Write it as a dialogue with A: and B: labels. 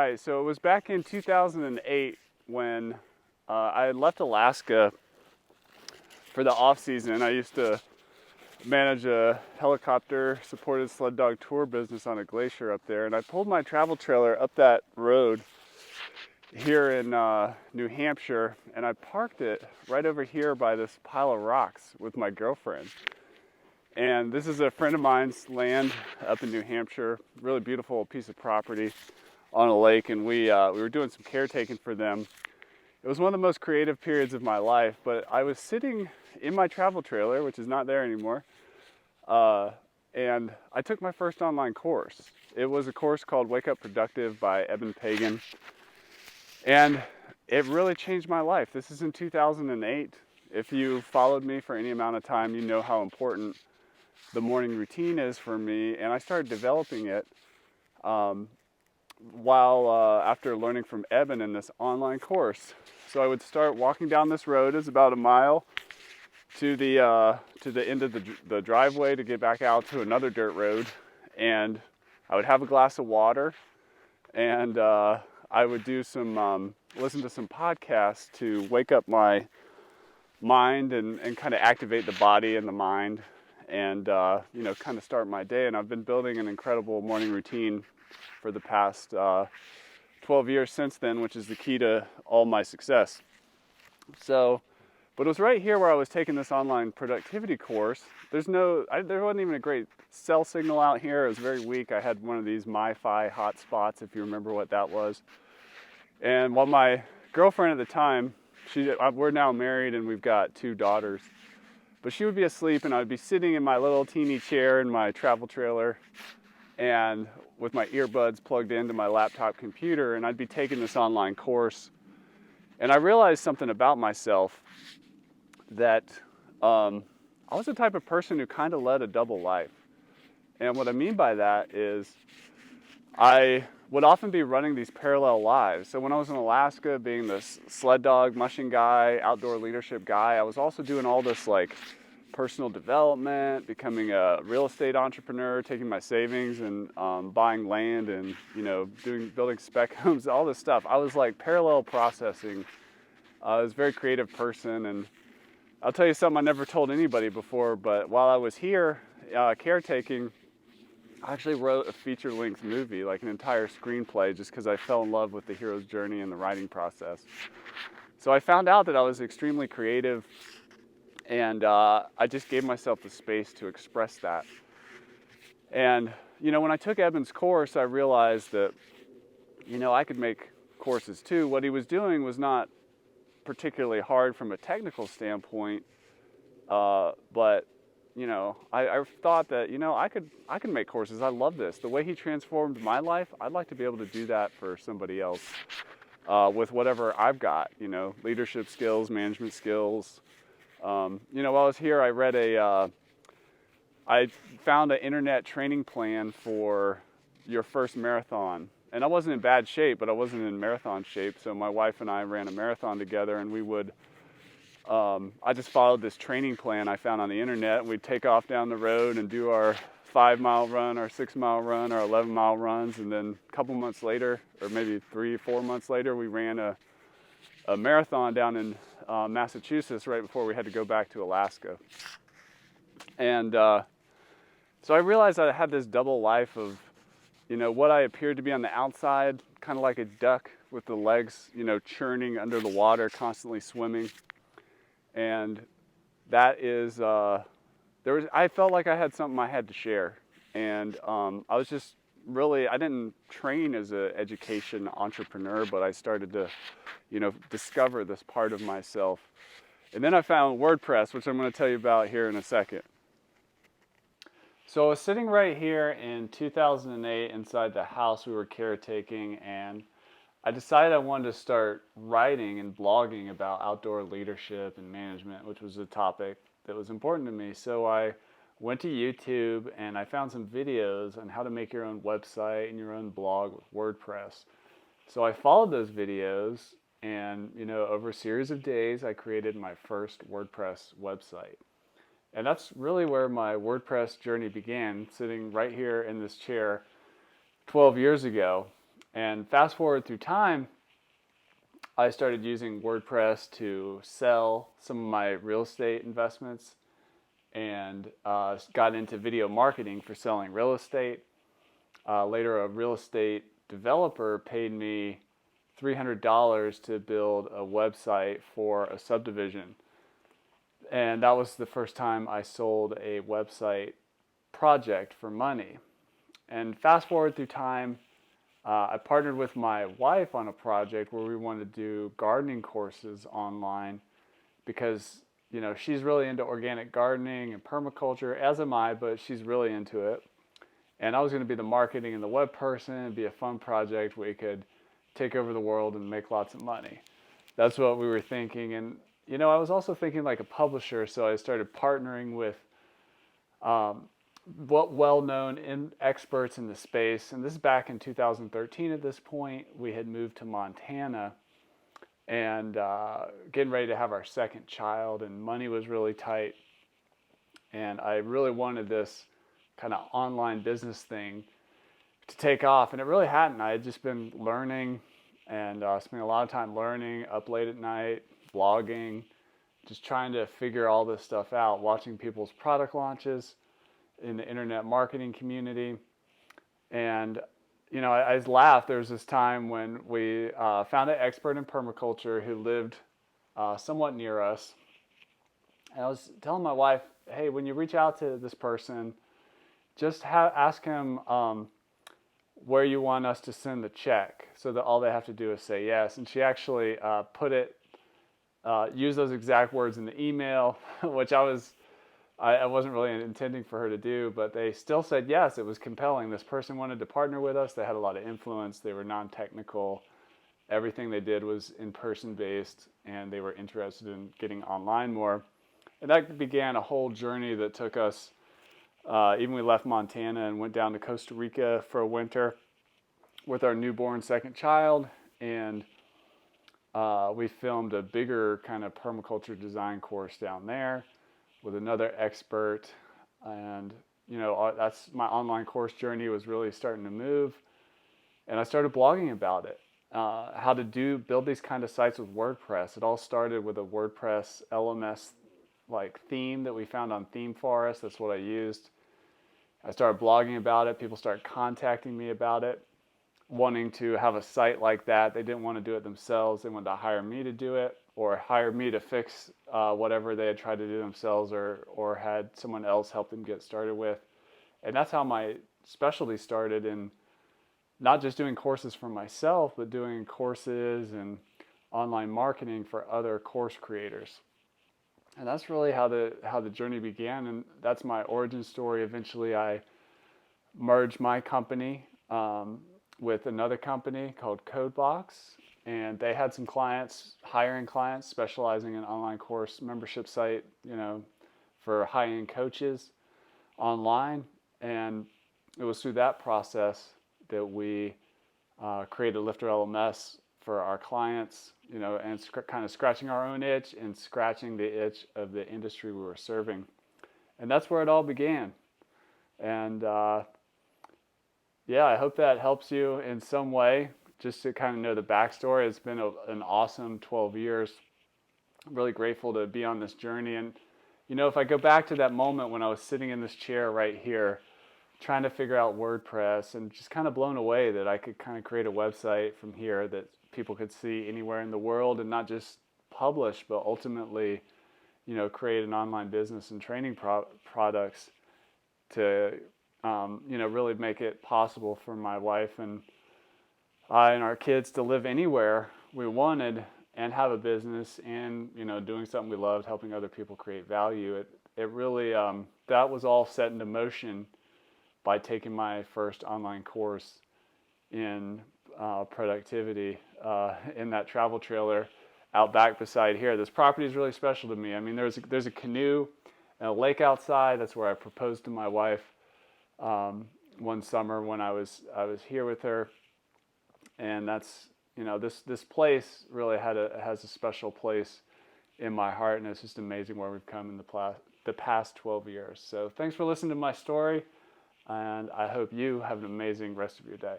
A: right. So it was back in 2008 when I had left Alaska for the off season. I used to manage a helicopter supported sled dog tour business on a glacier up there, and I pulled my travel trailer up that road here in New Hampshire, and I parked it right over here by this pile of rocks with my girlfriend. And this is a friend of mine's land up in New Hampshire, really beautiful piece of property on a lake, and we were doing some caretaking for them. It was one of the most creative periods of my life, but I was sitting in my travel trailer, which is not there anymore, and I took my first online course. It was a course called Wake Up Productive by Eben Pagan, and it really changed my life. This is in 2008. If you followed me for any amount of time, you know how important the morning routine is for me, and I started developing it after learning from Eben in this online course. So I would start walking down this road. It's about a mile to the end of the driveway to get back out to another dirt road, and I would have a glass of water, and I would do some listen to some podcasts to wake up my mind and kind of activate the body and the mind, and kind of start my day. And I've been building an incredible morning routine for the past 12 years since then, which is the key to all my success. But it was right here where I was taking this online productivity course. There wasn't even a great cell signal out here. It was very weak. I had one of these MiFi hotspots, if you remember what that was. And while my girlfriend at the time, we're now married and we've got 2 daughters, but she would be asleep and I'd be sitting in my little teeny chair in my travel trailer and with my earbuds plugged into my laptop computer, and I'd be taking this online course. And I realized something about myself, that I was the type of person who kind of led a double life. And what I mean by that is I would often be running these parallel lives. So when I was in Alaska, being this sled dog mushing guy, outdoor leadership guy, I was also doing all this like personal development, becoming a real estate entrepreneur, taking my savings and buying land and building spec homes, all this stuff. I was like parallel processing. I was a very creative person, and I'll tell you something I never told anybody before, but while I was here caretaking, I actually wrote a feature-length movie, like an entire screenplay, just because I fell in love with the hero's journey and the writing process. So I found out that I was extremely creative, and I just gave myself the space to express that. And, when I took Eben's course, I realized that, I could make courses too. What he was doing was not particularly hard from a technical standpoint, but I thought that I could make courses. I love this. The way he transformed my life, I'd like to be able to do that for somebody else with whatever I've got. Leadership skills, management skills. While I was here, I found an internet training plan for your first marathon. And I wasn't in bad shape, but I wasn't in marathon shape. So my wife and I ran a marathon together, and we would, I just followed this training plan I found on the internet. We'd take off down the road and do our 5-mile run, our 6-mile run, our 11-mile runs. And then a couple months later, or maybe 3 or 4 months later, we ran a marathon down in Massachusetts right before we had to go back to Alaska. And so I realized I had this double life of, what I appeared to be on the outside, kind of like a duck with the legs, churning under the water, constantly swimming. And that is, I felt like I had something I had to share. And I was just I didn't train as an education entrepreneur, but I started to, discover this part of myself. And then I found WordPress, which I'm going to tell you about here in a second. So I was sitting right here in 2008 inside the house we were caretaking, and I decided I wanted to start writing and blogging about outdoor leadership and management, which was a topic that was important to me. So I went to YouTube and I found some videos on how to make your own website and your own blog with WordPress. So I followed those videos, and over a series of days I created my first WordPress website. And that's really where my WordPress journey began, sitting right here in this chair 12 years ago. And fast forward through time, I started using WordPress to sell some of my real estate investments, and got into video marketing for selling real estate. Later, a real estate developer paid me $300 to build a website for a subdivision. And that was the first time I sold a website project for money. And fast forward through time, I partnered with my wife on a project where we wanted to do gardening courses online, because she's really into organic gardening and permaculture, as am I, but she's really into it. And I was going to be the marketing and the web person. It'd be a fun project where we could take over the world and make lots of money. That's what we were thinking. And I was also thinking like a publisher, so I started partnering with well-known experts in the space. And this is back in 2013 at this point. We had moved to Montana and getting ready to have our second child, and money was really tight. And I really wanted this kind of online business thing to take off, and it really hadn't. I had just been learning and spending a lot of time learning, up late at night, blogging, just trying to figure all this stuff out, watching people's product launches in the internet marketing community. And I just laughed. There was this time when we found an expert in permaculture who lived somewhat near us. And I was telling my wife, hey, when you reach out to this person, just ask him where you want us to send the check, so that all they have to do is say yes. And she actually used those exact words in the email, which I wasn't really intending for her to do, but they still said yes. It was compelling. This person wanted to partner with us. They had a lot of influence. They were non-technical. Everything they did was in-person based, and they were interested in getting online more. And that began a whole journey that took us, even we left Montana and went down to Costa Rica for a winter with our newborn second child. And we filmed a bigger kind of permaculture design course down there with another expert. And, that's my online course journey was really starting to move. And I started blogging about it, how to build these kind of sites with WordPress. It all started with a WordPress LMS theme that we found on Theme Forest. That's what I used. I started blogging about it. People started contacting me about it, wanting to have a site like that. They didn't want to do it themselves. They wanted to hire me to do it, or hire me to fix whatever they had tried to do themselves, or had someone else help them get started with. And that's how my specialty started, in not just doing courses for myself, but doing courses and online marketing for other course creators. And that's really how the journey began, and that's my origin story. Eventually, I merged my company with another company called CodeBox, and they had some clients, hiring clients, specializing in online course membership site, for high-end coaches online. And it was through that process that we created LifterLMS for our clients, and kind of scratching our own itch and scratching the itch of the industry we were serving. And that's where it all began. And I hope that helps you in some way, just to kind of know the backstory. It's been an awesome 12 years. I'm really grateful to be on this journey. And, if I go back to that moment when I was sitting in this chair right here, trying to figure out WordPress, and just kind of blown away that I could kind of create a website from here that people could see anywhere in the world, and not just publish, but ultimately, create an online business and training products to, really make it possible for my wife and I and our kids to live anywhere we wanted and have a business, and, doing something we loved, helping other people create value. It really, that was all set into motion by taking my first online course in productivity in that travel trailer out back beside here. This property is really special to me. I mean, there's a canoe and a lake outside. That's where I proposed to my wife one summer when I was here with her. And that's, this place really has a special place in my heart, and it's just amazing where we've come in the past 12 years. So thanks for listening to my story, and I hope you have an amazing rest of your day.